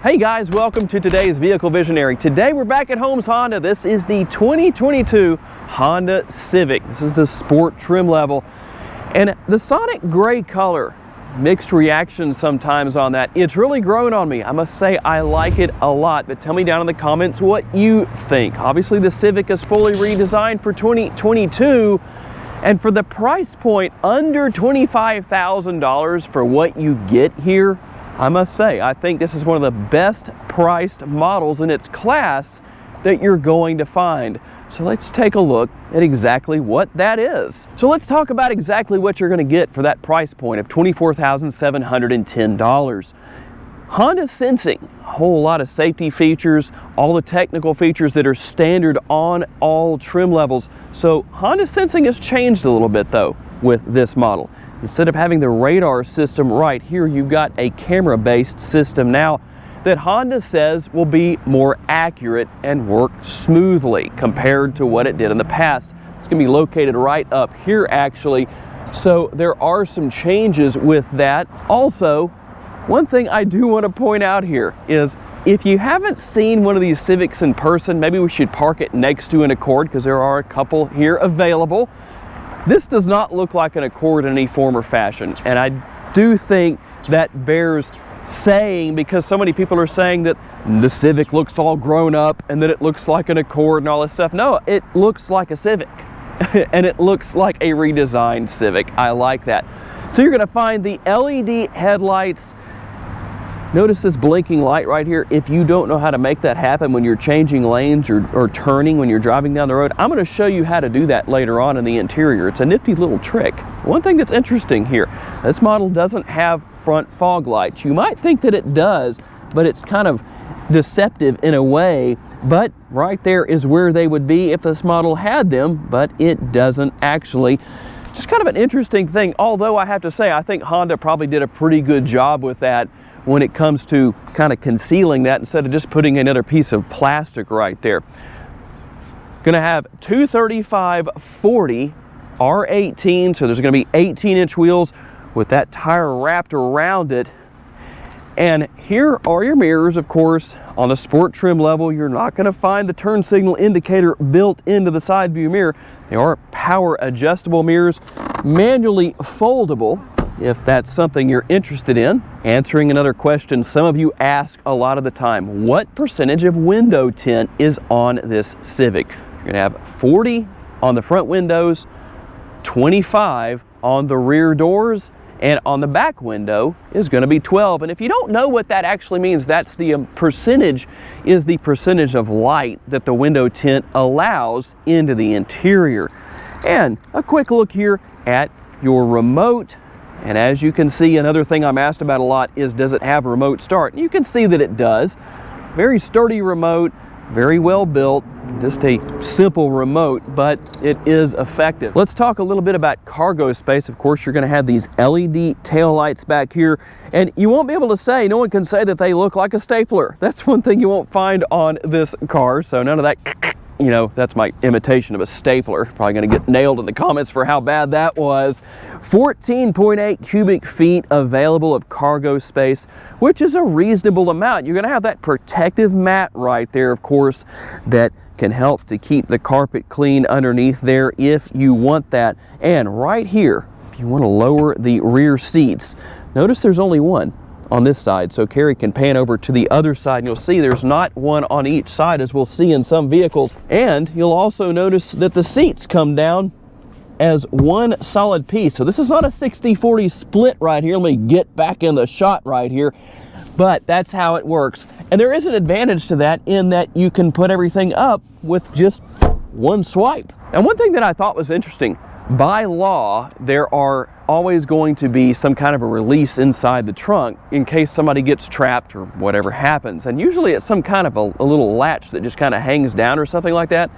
Hey guys, welcome to today's Vehicle Visionary. Today we're back at Holmes Honda. This is the 2022 Honda Civic. This is the sport trim level. And the Sonic gray color, mixed reactions sometimes on that. It's really grown on me. I must say I like it a lot, but tell me down in the comments what you think. Obviously the Civic is fully redesigned for 2022, and for the price point under $25,000 for what you get here, I must say, I think this is one of the best priced models in its class that you're going to find. So let's take a look at exactly what that is. So let's talk about exactly what you're going to get for that price point of $24,710. Honda Sensing, a whole lot of safety features, all the technical features that are standard on all trim levels. So Honda Sensing has changed a little bit though with this model. Instead of having the radar system right here, you've got a camera-based system now that Honda says will be more accurate and work smoothly compared to what it did in the past. It's going to be located right up here actually, so there are some changes with that. Also, one thing I do want to point out here is if you haven't seen one of these Civics in person, maybe we should park it next to an Accord because there are a couple here available. This does not look like an Accord in any form or fashion, and I do think that bears saying because so many people are saying that the Civic looks all grown up and that it looks like an Accord and all this stuff. No, it looks like a Civic and it looks like a redesigned Civic. I like that. So you're going to find the LED headlights. Notice this blinking light right here. If you don't know how to make that happen when you're changing lanes or turning when you're driving down the road, I'm going to show you how to do that later on in the interior. It's a nifty little trick. One thing that's interesting here, this model doesn't have front fog lights. You might think that it does, but it's kind of deceptive in a way. But right there is where they would be if this model had them, but it doesn't actually. Just kind of an interesting thing, although I have to say I think Honda probably did a pretty good job with that when it comes to kind of concealing that instead of just putting another piece of plastic right there. Gonna have 235/40 R18, so there's gonna be 18-inch wheels with that tire wrapped around it. And here are your mirrors, of course. On the sport trim level, you're not gonna find the turn signal indicator built into the side view mirror. They are power adjustable mirrors, manually foldable, if that's something you're interested in. Answering another question some of you ask a lot of the time, what percentage of window tint is on this Civic? You're gonna have 40 on the front windows, 25 on the rear doors, and on the back window is gonna be 12. And if you don't know what that actually means, that's the percentage of light that the window tint allows into the interior. And a quick look here at your remote. And as you can see, another thing I'm asked about a lot is, does it have remote start? And you can see that it does. Very sturdy remote, very well built, just a simple remote, but it is effective. Let's talk a little bit about cargo space. Of course, you're gonna have these LED taillights back here, and you won't be able to say, no one can say that they look like a stapler. That's one thing you won't find on this car, so none of that, you know, that's my imitation of a stapler. Probably gonna get nailed in the comments for how bad that was. 14.8 cubic feet available of cargo space, which is a reasonable amount. You're gonna have that protective mat right there, of course, that can help to keep the carpet clean underneath there if you want that. And right here, if you want to lower the rear seats, notice there's only one on this side, so Carrie can pan over to the other side and you'll see there's not one on each side as we'll see in some vehicles. And you'll also notice that the seats come down as one solid piece. So this is not a 60-40 split right here. Let me get back in the shot right here. But that's how it works. And there is an advantage to that in that you can put everything up with just one swipe. And one thing that I thought was interesting, by law, there are always going to be some kind of a release inside the trunk in case somebody gets trapped or whatever happens. And usually it's some kind of a little latch that just kind of hangs down or something like that.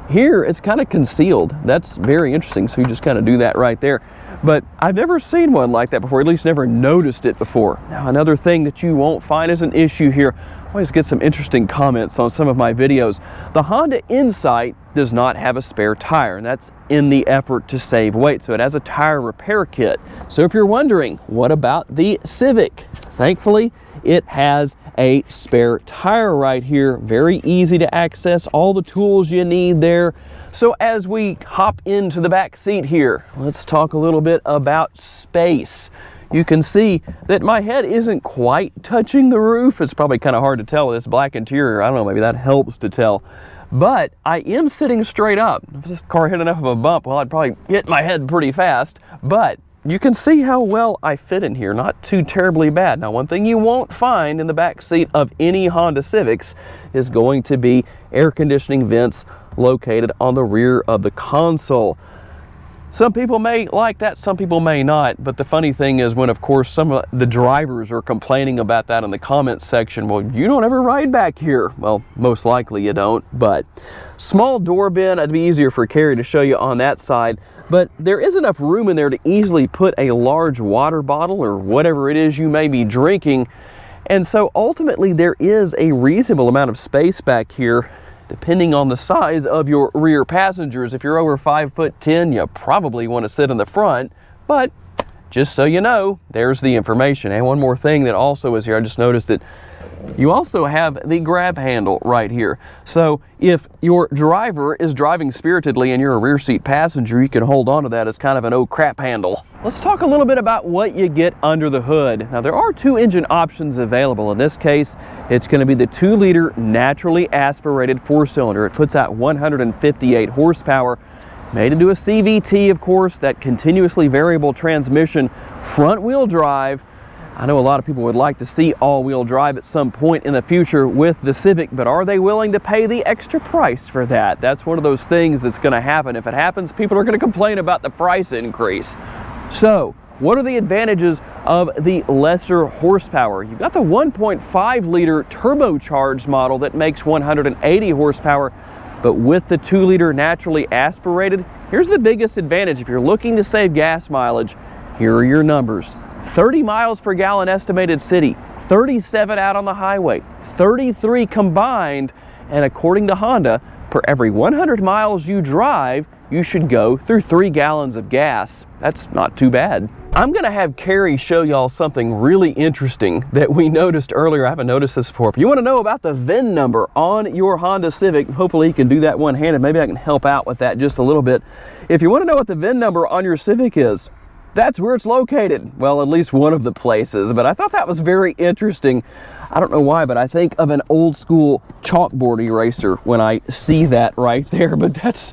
Here, it's kind of concealed. That's very interesting. So you just kind of do that right there. But I've never seen one like that before, at least never noticed it before. Now, another thing that you won't find as an issue here, I always get some interesting comments on some of my videos. The Honda Insight does not have a spare tire, and that's in the effort to save weight. So it has a tire repair kit. So if you're wondering, what about the Civic? Thankfully, it has a spare tire right here. Very easy to access, all the tools you need there. So as we hop into the back seat here, let's talk a little bit about space. You can see that my head isn't quite touching the roof. It's probably kind of hard to tell with this black interior. I don't know, maybe that helps to tell. But I am sitting straight up. If this car hit enough of a bump, well, I'd probably hit my head pretty fast. But you can see how well I fit in here. Not too terribly bad. Now, one thing you won't find in the back seat of any Honda Civics is going to be air conditioning vents located on the rear of the console. Some people may like that, some people may not, but the funny thing is when, of course, some of the drivers are complaining about that in the comments section, well, you don't ever ride back here. Well, most likely you don't, but small door bin, it'd be easier for Carrie to show you on that side, but there is enough room in there to easily put a large water bottle or whatever it is you may be drinking, and so ultimately there is a reasonable amount of space back here depending on the size of your rear passengers. If you're over 5'10", you probably want to sit in the front, but just so you know, there's the information. And one more thing that also is here, I just noticed that you also have the grab handle right here. So if your driver is driving spiritedly and you're a rear seat passenger, you can hold on to that as kind of an oh crap handle. Let's talk a little bit about what you get under the hood. Now, there are two engine options available. In this case, it's going to be the 2-liter naturally aspirated 4-cylinder. It puts out 158 horsepower, made into a CVT, of course, that continuously variable transmission, front-wheel drive. I know a lot of people would like to see all-wheel drive at some point in the future with the Civic, but are they willing to pay the extra price for that? That's one of those things that's going to happen. If it happens, people are going to complain about the price increase. So, what are the advantages of the lesser horsepower? You've got the 1.5-liter turbocharged model that makes 180 horsepower, but with the 2-liter naturally aspirated, here's the biggest advantage. If you're looking to save gas mileage, here are your numbers. 30 miles per gallon estimated city, 37 out on the highway, 33 combined, and according to Honda, per every 100 miles you drive, you should go through 3 gallons of gas. That's not too bad. I'm gonna have Carrie show y'all something really interesting that we noticed earlier. I haven't noticed this before. If you wanna know about the VIN number on your Honda Civic, hopefully you can do that one-handed. Maybe I can help out with that just a little bit. If you wanna know what the VIN number on your Civic is, that's where it's located. Well, at least one of the places, but I thought that was very interesting. I don't know why, but I think of an old school chalkboard eraser when I see that right there, but that's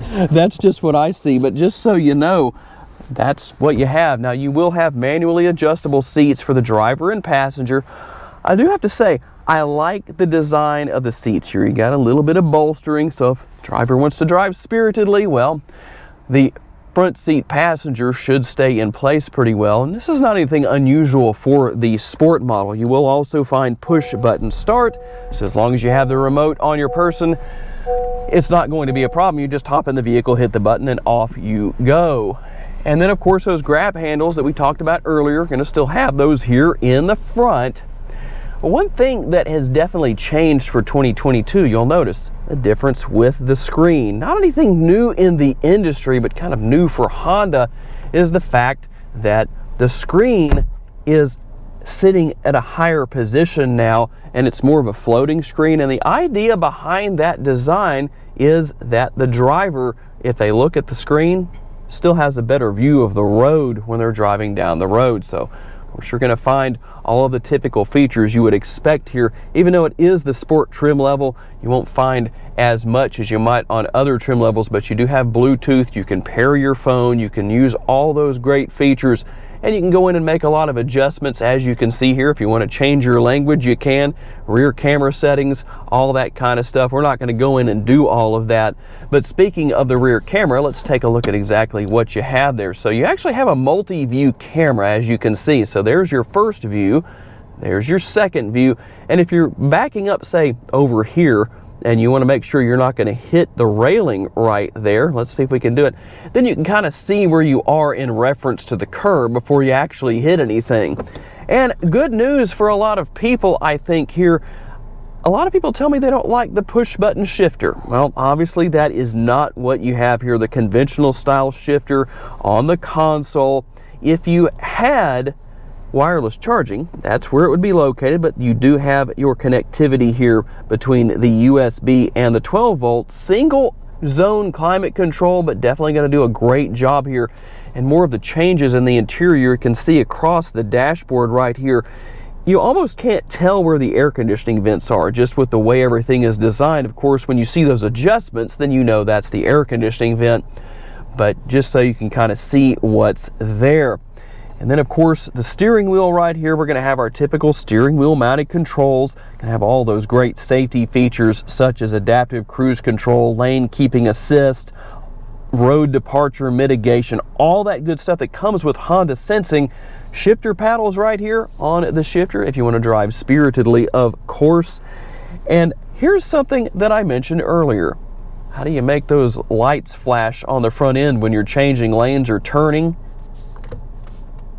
just what I see. But just so you know, that's what you have. Now, you will have manually adjustable seats for the driver and passenger. I do have to say, I like the design of the seats here. You got a little bit of bolstering, so if the driver wants to drive spiritedly, well, the front seat passenger should stay in place pretty well. And this is not anything unusual for the sport model. You will also find push button start. So as long as you have the remote on your person, it's not going to be a problem. You just hop in the vehicle, hit the button, and off you go. And then, of course, those grab handles that we talked about earlier, going to still have those here in the front. One thing that has definitely changed for 2022, you'll notice a difference with the screen. Not anything new in the industry, but kind of new for Honda, is the fact that the screen is sitting at a higher position now, and it's more of a floating screen. And the idea behind that design is that the driver, if they look at the screen, still has a better view of the road when they're driving down the road. So we're sure going to find all of the typical features you would expect here. Even though it is the sport trim level, you won't find as much as you might on other trim levels, but you do have Bluetooth, you can pair your phone, you can use all those great features, and you can go in and make a lot of adjustments, as you can see here. If you want to change your language, you can. Rear camera settings, all that kind of stuff. We're not going to go in and do all of that. But speaking of the rear camera, let's take a look at exactly what you have there. So you actually have a multi-view camera, as you can see. So there's your first view, there's your second view, and if you're backing up, say, over here, and you want to make sure you're not going to hit the railing right there, let's see if we can do it, then you can kind of see where you are in reference to the curb before you actually hit anything. And good news for a lot of people, I think, here. A lot of people tell me they don't like the push button shifter. Well, obviously that is not what you have here, the conventional style shifter on the console. If you had wireless charging. That's where it would be located, but you do have your connectivity here between the USB and the 12 volt single zone climate control, but definitely going to do a great job here. And more of the changes in the interior you can see across the dashboard right here. You almost can't tell where the air conditioning vents are just with the way everything is designed. Of course, when you see those adjustments, then you know that's the air conditioning vent, but just so you can kind of see what's there. And then of course the steering wheel right here, we're going to have our typical steering wheel mounted controls. Going to have all those great safety features such as adaptive cruise control, lane keeping assist, road departure mitigation, all that good stuff that comes with Honda sensing. Shifter paddles right here on the shifter if you want to drive spiritedly, of course. And here's something that I mentioned earlier. How do you make those lights flash on the front end when you're changing lanes or turning?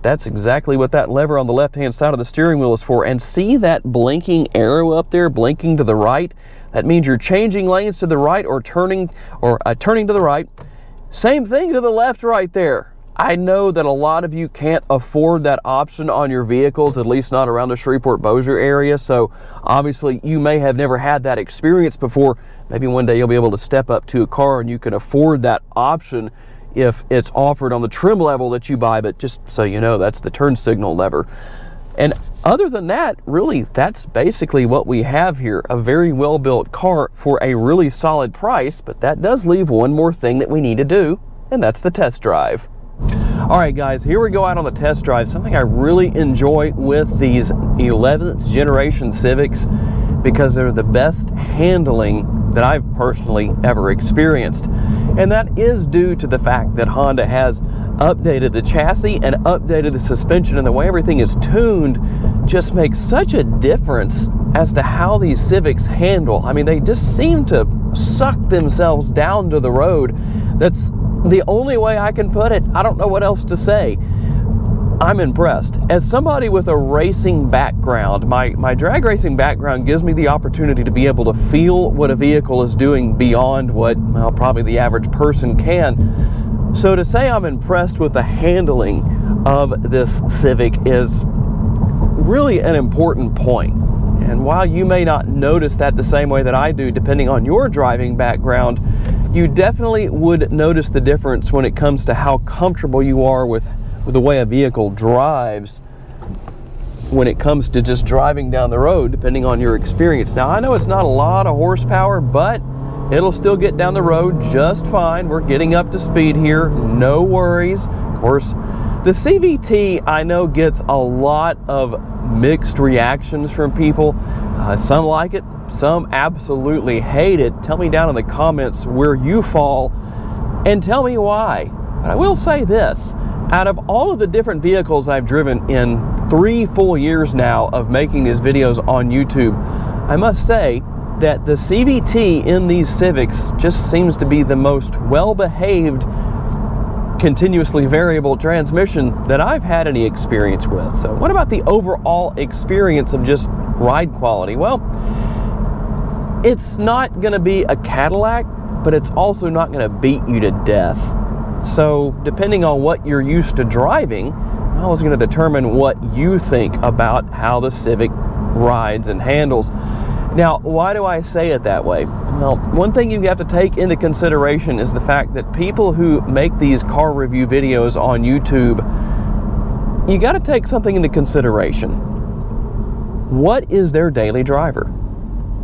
That's exactly what that lever on the left-hand side of the steering wheel is for. And see that blinking arrow up there, blinking to the right? That means you're changing lanes to the right or turning to the right. Same thing to the left right there. I know that a lot of you can't afford that option on your vehicles, at least not around the Shreveport-Bossier area. So obviously you may have never had that experience before. Maybe one day you'll be able to step up to a car and you can afford that option if it's offered on the trim level that you buy. But just so you know, that's the turn signal lever. And other than that, really, that's basically what we have here. A very well-built car for a really solid price, but that does leave one more thing that we need to do, and that's the test drive. All right, guys, here we go out on the test drive. Something I really enjoy with these 11th generation Civics, because they're the best handling that I've personally ever experienced. And that is due to the fact that Honda has updated the chassis and updated the suspension, and the way everything is tuned just makes such a difference as to how these Civics handle. I mean, they just seem to suck themselves down to the road. That's the only way I can put it. I don't know what else to say. I'm impressed. As somebody with a racing background, my drag racing background gives me the opportunity to be able to feel what a vehicle is doing beyond what, well, probably the average person can. So to say I'm impressed with the handling of this Civic is really an important point. And while you may not notice that the same way that I do, depending on your driving background, you definitely would notice the difference when it comes to how comfortable you are with the way a vehicle drives when it comes to just driving down the road, depending on your experience. Now, I know it's not a lot of horsepower, but it'll still get down the road just fine. We're getting up to speed here, no worries. Of course, the CVT, I know, gets a lot of mixed reactions from people. Some like it, some absolutely hate it. Tell me down in the comments where you fall and tell me why. But I will say this. Out of all of the different vehicles I've driven in 3 full years now of making these videos on YouTube, I must say that the CVT in these Civics just seems to be the most well-behaved, continuously variable transmission that I've had any experience with. So what about the overall experience of just ride quality? Well, it's not going to be a Cadillac, but it's also not going to beat you to death. So depending on what you're used to driving, I was going to determine what you think about how the Civic rides and handles. Now, why do I say it that way? Well, one thing you have to take into consideration is the fact that people who make these car review videos on YouTube, you got to take something into consideration. What is their daily driver?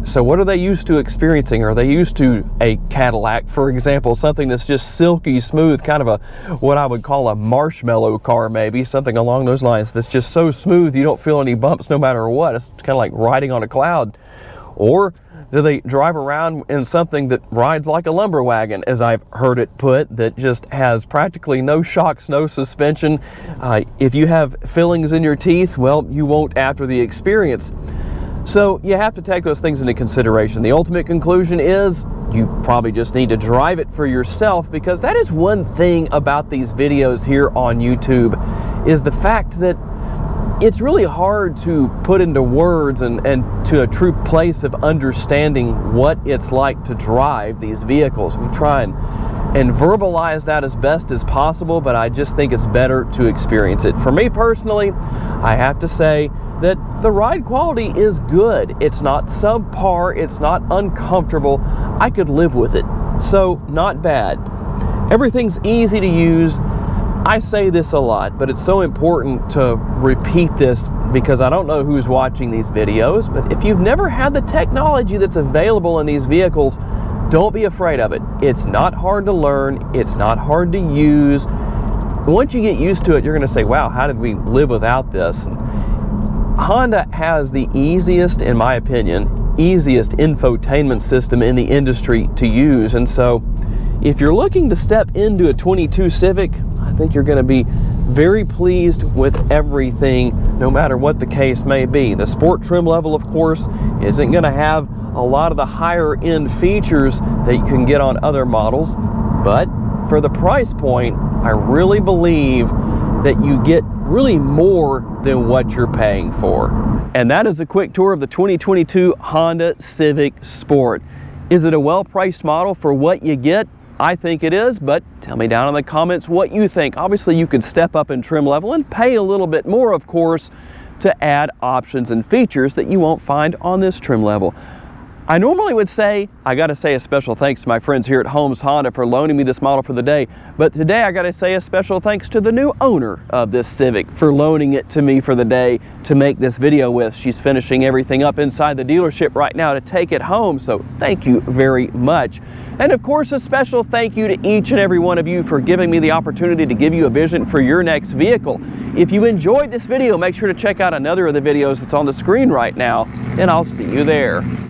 So what are they used to experiencing? Are they used to a Cadillac, for example, something that's just silky smooth, kind of what I would call a marshmallow car, maybe, something along those lines that's just so smooth you don't feel any bumps no matter what. It's kind of like riding on a cloud. Or do they drive around in something that rides like a lumber wagon, as I've heard it put, that just has practically no shocks, no suspension? If you have fillings in your teeth, well, you won't after the experience. So you have to take those things into consideration. The ultimate conclusion is you probably just need to drive it for yourself, because that is one thing about these videos here on YouTube, is the fact that it's really hard to put into words and to a true place of understanding what it's like to drive these vehicles. We try and verbalize that as best as possible, but I just think it's better to experience it. For me personally, I have to say that the ride quality is good. It's not subpar, it's not uncomfortable. I could live with it, so not bad. Everything's easy to use. I say this a lot, but it's so important to repeat this because I don't know who's watching these videos, but if you've never had the technology that's available in these vehicles, don't be afraid of it. It's not hard to learn, it's not hard to use. Once you get used to it, you're gonna say, wow, how did we live without this? And Honda has the easiest, in my opinion, easiest infotainment system in the industry to use. And so if you're looking to step into a 22 Civic, I think you're gonna be very pleased with everything, no matter what the case may be. The sport trim level, of course, isn't gonna have a lot of the higher end features that you can get on other models, but for the price point, I really believe that you get really more than what you're paying for. And that is a quick tour of the 2022 Honda Civic Sport. Is it a well-priced model for what you get? I think it is, but tell me down in the comments what you think. Obviously, you could step up in trim level and pay a little bit more, of course, to add options and features that you won't find on this trim level. I normally would say, I gotta say a special thanks to my friends here at Holmes Honda for loaning me this model for the day, but today I gotta say a special thanks to the new owner of this Civic for loaning it to me for the day to make this video with. She's finishing everything up inside the dealership right now to take it home, so thank you very much. And of course, a special thank you to each and every one of you for giving me the opportunity to give you a vision for your next vehicle. If you enjoyed this video, make sure to check out another of the videos that's on the screen right now, and I'll see you there.